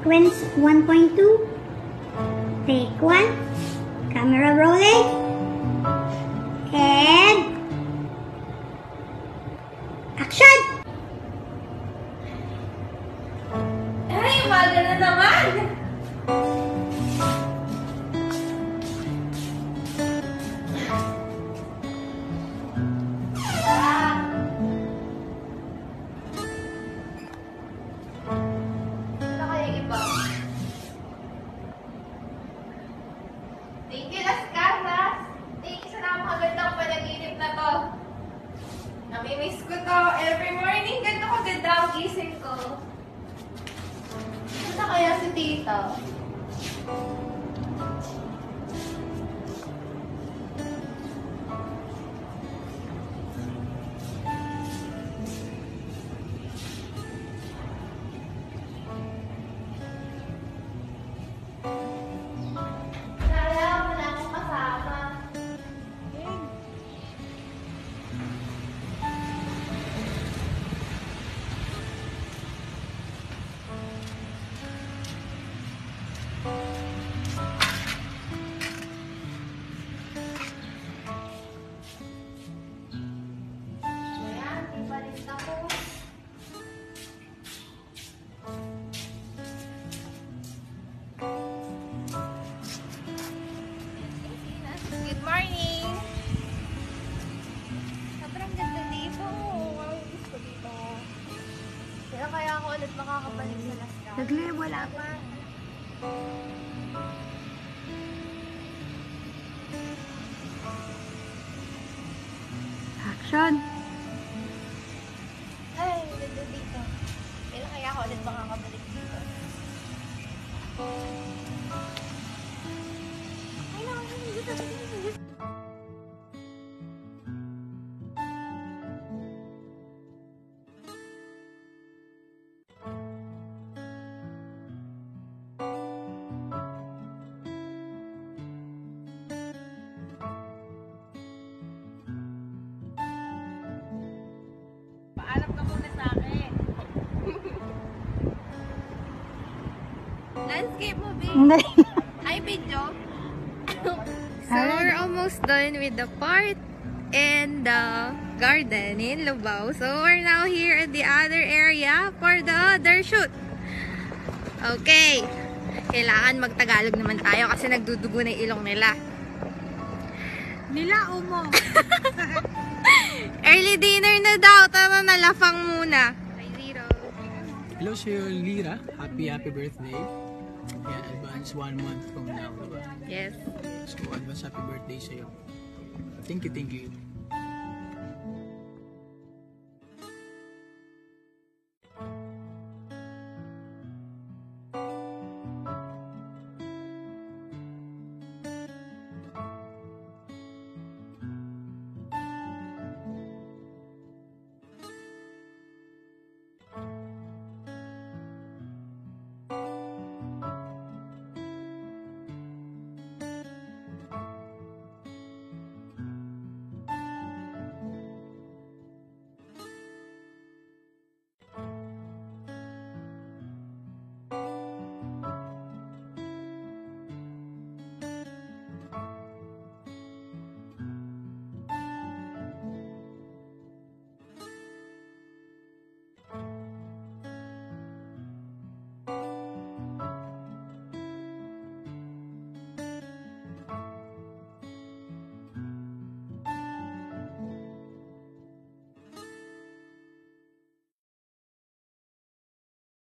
Sequence 1.2. Take 1. Camera rolling. And action! Ay, umaga na naman! Thank you, Las Casas! Thank you sa napakagandang panaginip na to. Namimiss ko to. Every morning, ganito kaganda ang gising ko. Ano na kaya si Tita? Good morning! Sobrang ganda dito. Wow, gusto dito. Kaya kaya ako ulit makakabalik sa Las Casas. Saglit, wala pa. Action! Ay, ganda dito. Kaya kaya ako ulit makakabalik dito. Ay, nakakalimutan ko dito. Paalam ka muna sa akin. Landscape mo, babe. Ay, video. So, we're almost done with the part and the garden in Lubao. So, we're now here at the other area for the other shoot. Okay. Kailangan magtagalog naman tayo kasi nagdudugo na yung ilong nila. Nila umo. Early dinner na daw. Tara na, lafang muna. Hi, Zero. Hello sa'yo, Lira. Happy birthday. Yan, advance 1 month from now, diba? Yes. So, advance happy birthday sa'yo. Thank you.